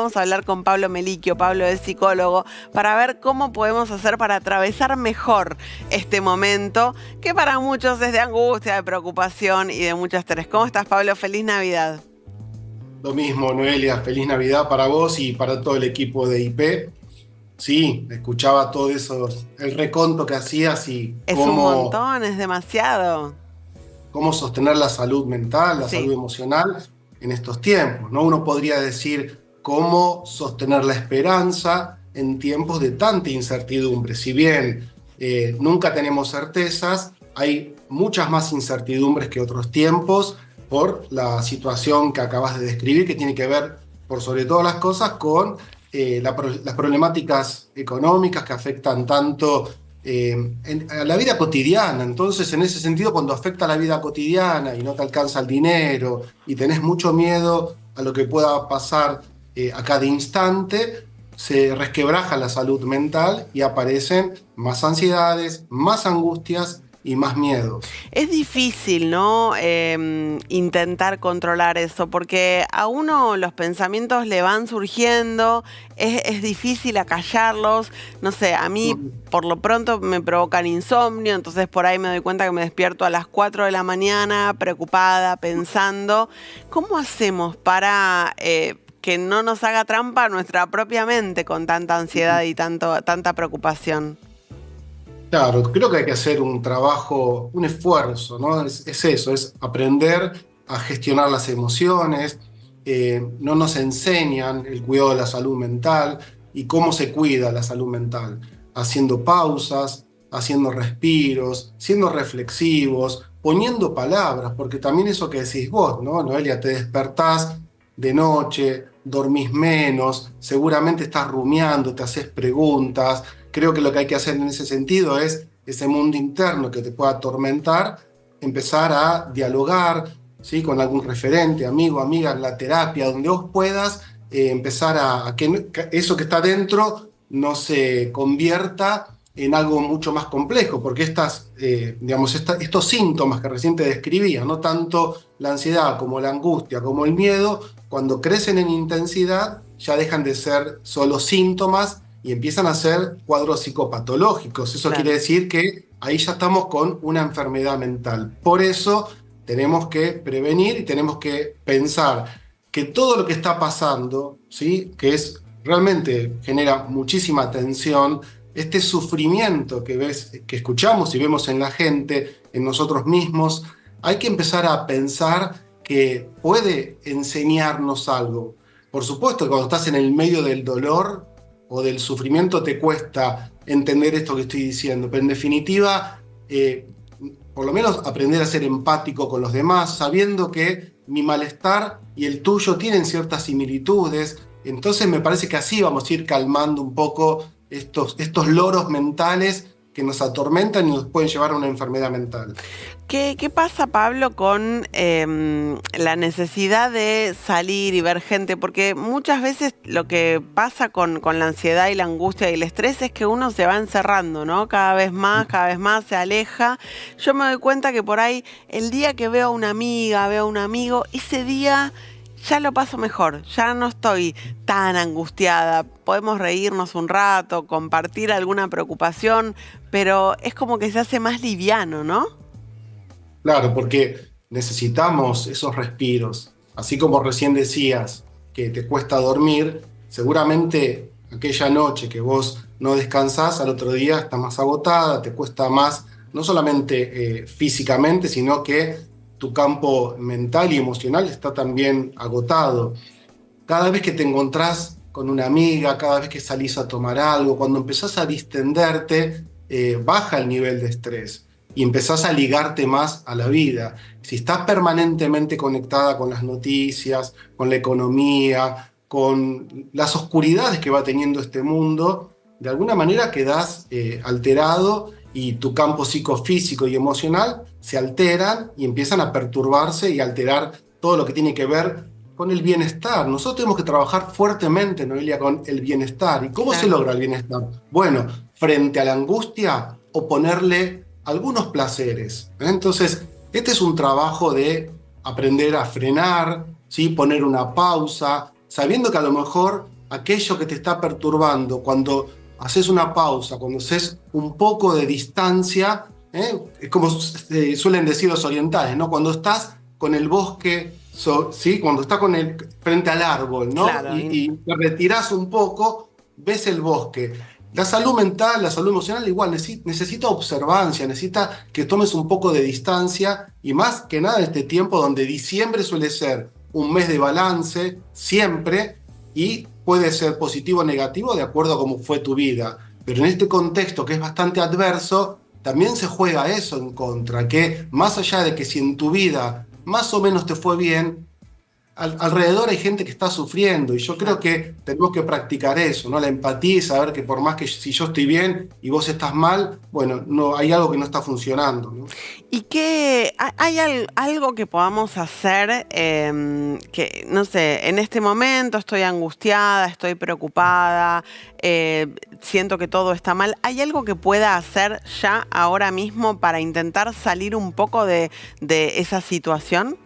vamos a hablar con Pablo Melicchio. Pablo es psicólogo, para ver cómo podemos hacer para atravesar mejor este momento, que para muchos es de angustia, de preocupación y de mucho estrés. ¿Cómo estás, Pablo? Feliz Navidad. Lo mismo, Noelia, feliz Navidad para vos y para todo el equipo de IP. Sí, escuchaba todo eso, el reconto que hacías y Es un montón, es demasiado. cómo sostener la salud mental, la salud Sí. emocional en estos tiempos, ¿no? Uno podría decir cómo sostener la esperanza en tiempos de tanta incertidumbre. Si bien nunca tenemos certezas, hay muchas más incertidumbres que otros tiempos por la situación que acabas de describir, que tiene que ver, por sobre todas las cosas, con las problemáticas económicas que afectan tanto a la vida cotidiana. Entonces, en ese sentido, cuando afecta a la vida cotidiana y no te alcanza el dinero y tenés mucho miedo a lo que pueda pasar a cada instante, se resquebraja la salud mental y aparecen más ansiedades, más angustias y más miedos. Es difícil, ¿no? Intentar controlar eso, porque a uno los pensamientos le van surgiendo, es difícil acallarlos. No sé, a mí por lo pronto me provocan insomnio, entonces por ahí me doy cuenta que me despierto a las 4 de la mañana, preocupada, pensando. ¿Cómo hacemos para que no nos haga trampa nuestra propia mente con tanta ansiedad y tanta preocupación? Claro, creo que hay que hacer un trabajo, un esfuerzo, ¿no? Es eso, es aprender a gestionar las emociones. No nos enseñan el cuidado de la salud mental y cómo se cuida la salud mental, haciendo pausas, haciendo respiros, siendo reflexivos, poniendo palabras, porque también eso que decís vos, ¿no, Noelia? Te despertás de noche, dormís menos, seguramente estás rumiando, te haces preguntas. Creo que lo que hay que hacer en ese sentido es ese mundo interno que te pueda atormentar, empezar a dialogar, ¿sí? Con algún referente, amigo, amiga, en la terapia, donde vos puedas empezar a que eso que está dentro no se convierta en algo mucho más complejo, porque estos síntomas que recién te describía, no tanto la ansiedad como la angustia, como el miedo, cuando crecen en intensidad ya dejan de ser solo síntomas y empiezan a ser cuadros psicopatológicos. Eso quiere Claro. decir que ahí ya estamos con una enfermedad mental. Por eso tenemos que prevenir y tenemos que pensar que todo lo que está pasando, ¿sí? Que es realmente genera muchísima tensión, este sufrimiento que escuchamos y vemos en la gente, en nosotros mismos, hay que empezar a pensar que puede enseñarnos algo. Por supuesto que cuando estás en el medio del dolor o del sufrimiento te cuesta entender esto que estoy diciendo, pero en definitiva, por lo menos aprender a ser empático con los demás, sabiendo que mi malestar y el tuyo tienen ciertas similitudes. Entonces me parece que así vamos a ir calmando un poco estos loros mentales que nos atormentan y nos pueden llevar a una enfermedad mental. ¿Qué pasa, Pablo, con la necesidad de salir y ver gente? Porque muchas veces lo que pasa con la ansiedad y la angustia y el estrés es que uno se va encerrando, ¿no? Cada vez más se aleja. Yo me doy cuenta que por ahí el día que veo a una amiga, veo a un amigo, ese día ya lo paso mejor, ya no estoy tan angustiada. Podemos reírnos un rato, compartir alguna preocupación, pero es como que se hace más liviano, ¿no? Claro, porque necesitamos esos respiros. Así como recién decías que te cuesta dormir, seguramente aquella noche que vos no descansás, al otro día estás más agotada, te cuesta más, no solamente físicamente, sino que tu campo mental y emocional está también agotado. Cada vez que te encontrás con una amiga, cada vez que salís a tomar algo, cuando empezás a distenderte, baja el nivel de estrés y empezás a ligarte más a la vida. Si estás permanentemente conectada con las noticias, con la economía, con las oscuridades que va teniendo este mundo, de alguna manera quedás alterado y tu campo psicofísico y emocional se alteran y empiezan a perturbarse y alterar todo lo que tiene que ver con el bienestar. Nosotros tenemos que trabajar fuertemente, Noelia, con el bienestar. ¿Y cómo se Claro. logra el bienestar? Bueno, frente a la angustia, oponerle algunos placeres. Entonces, este es un trabajo de aprender a frenar, ¿sí? Poner una pausa, sabiendo que a lo mejor aquello que te está perturbando, cuando haces una pausa, cuando haces un poco de distancia, es como suelen decir los orientales, ¿no? Cuando estás con el bosque, ¿sí? Cuando estás frente al árbol, ¿no? Claro. Y te retirás un poco, ves el bosque. La salud mental, la salud emocional igual necesita observancia, necesita que tomes un poco de distancia y más que nada en este tiempo donde diciembre suele ser un mes de balance siempre y puede ser positivo o negativo de acuerdo a cómo fue tu vida. Pero en este contexto que es bastante adverso, también se juega eso en contra, que más allá de que si en tu vida más o menos te fue bien, alrededor hay gente que está sufriendo y yo creo que tenemos que practicar eso, ¿no? La empatía y saber que por más que si yo estoy bien y vos estás mal, bueno, no, hay algo que no está funcionando, ¿no? ¿Y qué hay algo que podamos hacer que, no sé, en este momento estoy angustiada, estoy preocupada, siento que todo está mal? ¿Hay algo que pueda hacer ya ahora mismo para intentar salir un poco de esa situación?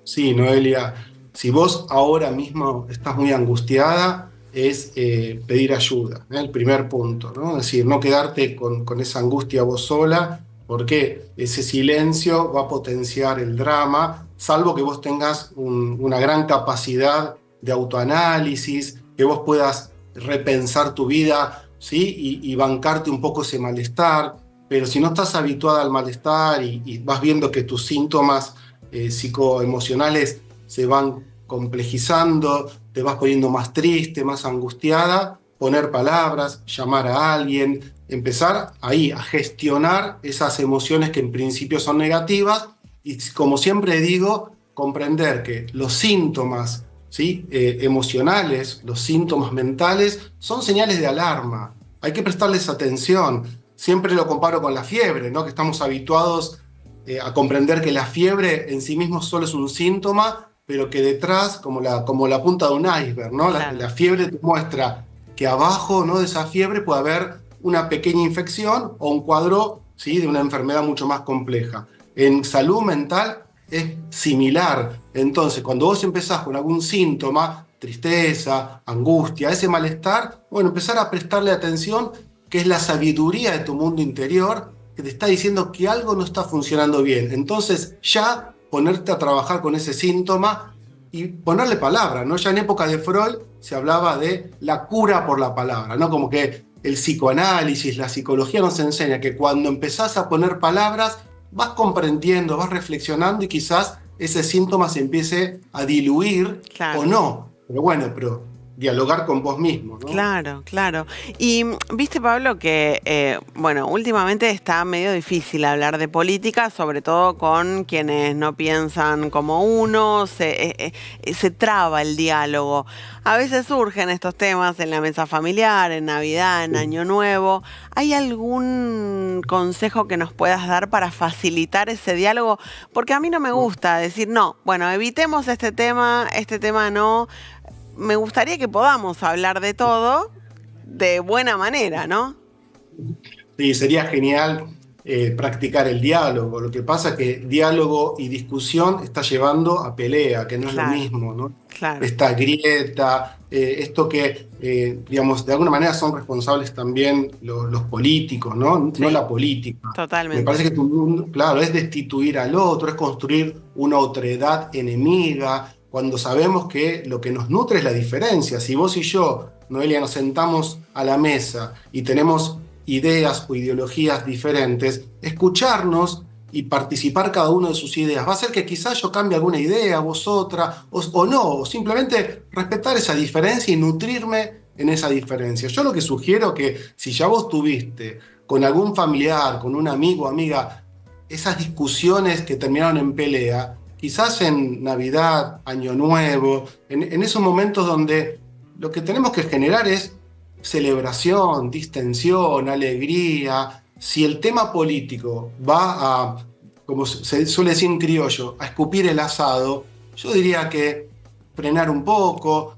Sí, Noelia, si vos ahora mismo estás muy angustiada, es pedir ayuda, ¿eh? El primer punto, ¿no? Es decir, no quedarte con esa angustia vos sola, porque ese silencio va a potenciar el drama, salvo que vos tengas una gran capacidad de autoanálisis, que vos puedas repensar tu vida, ¿sí? Y bancarte un poco ese malestar, pero si no estás habituada al malestar y vas viendo que tus síntomas psicoemocionales se van complejizando, te vas poniendo más triste, más angustiada, poner palabras, llamar a alguien, empezar ahí a gestionar esas emociones que en principio son negativas y como siempre digo, comprender que los síntomas, ¿sí? Emocionales, los síntomas mentales son señales de alarma, hay que prestarles atención. Siempre lo comparo con la fiebre, ¿no? Que estamos habituados a comprender que la fiebre en sí mismo solo es un síntoma, pero que detrás, como la punta de un iceberg, ¿no? Claro. La fiebre te muestra que abajo, ¿no? de esa fiebre puede haber una pequeña infección o un cuadro, ¿sí? de una enfermedad mucho más compleja. En salud mental es similar. Entonces, cuando vos empezás con algún síntoma, tristeza, angustia, ese malestar, bueno, empezar a prestarle atención, que es la sabiduría de tu mundo interior, que te está diciendo que algo no está funcionando bien. Entonces ya ponerte a trabajar con ese síntoma y ponerle palabra, ¿no? Ya en época de Freud se hablaba de la cura por la palabra, ¿no? Como que el psicoanálisis, la psicología nos enseña que cuando empezás a poner palabras, vas comprendiendo, vas reflexionando y quizás ese síntoma se empiece a diluir o Claro. no. Pero bueno, dialogar con vos mismo, ¿no? Claro, claro. Y viste, Pablo, que, bueno, últimamente está medio difícil hablar de política, sobre todo con quienes no piensan como uno, se traba el diálogo. A veces surgen estos temas en la mesa familiar, en Navidad, en Sí. Año Nuevo. ¿Hay algún consejo que nos puedas dar para facilitar ese diálogo? Porque a mí no me gusta decir, no, bueno, evitemos este tema no. Me gustaría que podamos hablar de todo de buena manera, ¿no? Sí, sería genial practicar el diálogo. Lo que pasa es que diálogo y discusión está llevando a pelea, que no es lo Claro, mismo, ¿no? claro. Esta grieta, esto que, digamos, de alguna manera son responsables también los políticos, ¿no? No Sí, la política. Me totalmente. parece que tu mundo, claro, es destituir al otro, es construir una otredad enemiga, cuando sabemos que lo que nos nutre es la diferencia. Si vos y yo, Noelia, nos sentamos a la mesa y tenemos ideas o ideologías diferentes, escucharnos y participar cada uno de sus ideas. Va a hacer que quizás yo cambie alguna idea, vos otra, o no, o simplemente respetar esa diferencia y nutrirme en esa diferencia. Yo lo que sugiero que si ya vos tuviste con algún familiar, con un amigo o amiga, esas discusiones que terminaron en pelea, quizás en Navidad, Año Nuevo, en esos momentos donde lo que tenemos que generar es celebración, distensión, alegría. Si el tema político va a, como se suele decir en criollo, a escupir el asado, yo diría que frenar un poco,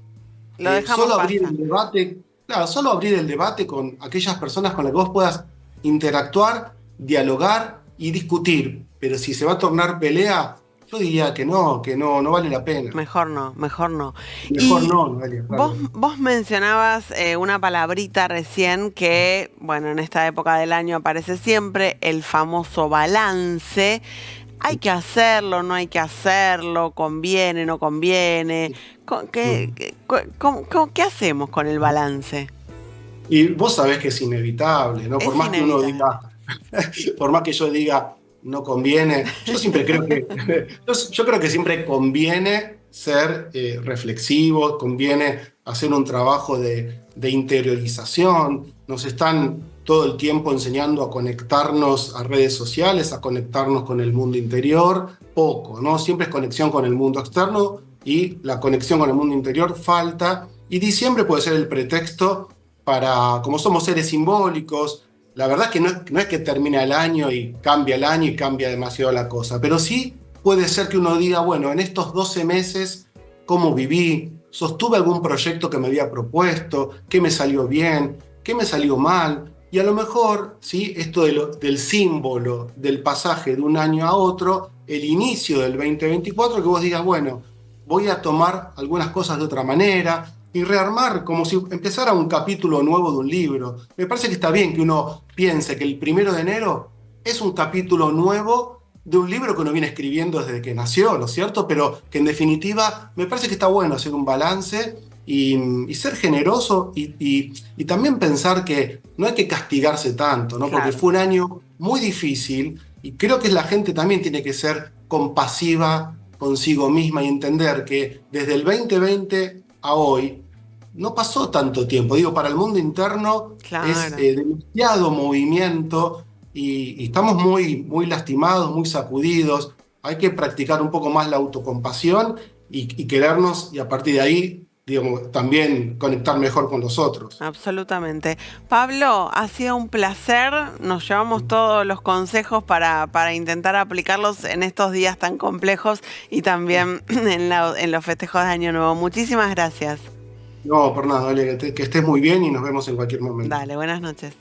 Lo dejamos solo abrir pasar. el debate, claro, solo abrir el debate con aquellas personas con las que vos puedas interactuar, dialogar y discutir. Pero si se va a tornar pelea, Yo diría que no, no vale la pena. Mejor no, mejor no. Mejor Y no, Noelia, claro. vos mencionabas una palabrita recién que, bueno, en esta época del año aparece siempre, el famoso balance. Hay que hacerlo, no hay que hacerlo, conviene, no conviene. Mm. ¿Qué hacemos con el balance? Y vos sabés que es inevitable, ¿no? Por Es más que uno inevitable. diga, por más que yo diga no conviene, yo siempre creo que, yo creo que siempre conviene ser reflexivo, conviene hacer un trabajo de interiorización. Nos están todo el tiempo enseñando a conectarnos a redes sociales, a conectarnos con el mundo interior, poco, ¿no? Siempre es conexión con el mundo externo y la conexión con el mundo interior falta. Y diciembre puede ser el pretexto para, como somos seres simbólicos, la verdad es que no es que termina el año y cambia demasiado la cosa, pero sí puede ser que uno diga, bueno, en estos 12 meses, ¿cómo viví? ¿Sostuve algún proyecto que me había propuesto? ¿Qué me salió bien? ¿Qué me salió mal? Y a lo mejor, ¿sí? Esto del símbolo del pasaje de un año a otro, el inicio del 2024, que vos digas, bueno, voy a tomar algunas cosas de otra manera, y rearmar como si empezara un capítulo nuevo de un libro. Me parece que está bien que uno piense que el 1 de enero es un capítulo nuevo de un libro que uno viene escribiendo desde que nació, ¿no es cierto? Pero que en definitiva me parece que está bueno hacer un balance y ser generoso y también pensar que no hay que castigarse tanto, ¿no? Porque Claro. fue un año muy difícil y creo que la gente también tiene que ser compasiva consigo misma y entender que desde el 2020 a hoy no pasó tanto tiempo. Digo, para el mundo interno es Claro. demasiado movimiento y estamos muy, muy lastimados, muy sacudidos. Hay que practicar un poco más la autocompasión y querernos y a partir de ahí, digamos, también conectar mejor con los otros. Absolutamente. Pablo, ha sido un placer. Nos llevamos todos los consejos para intentar aplicarlos en estos días tan complejos y también en los festejos de Año Nuevo. Muchísimas gracias. No, por nada, dale, que estés muy bien y nos vemos en cualquier momento. Dale, buenas noches.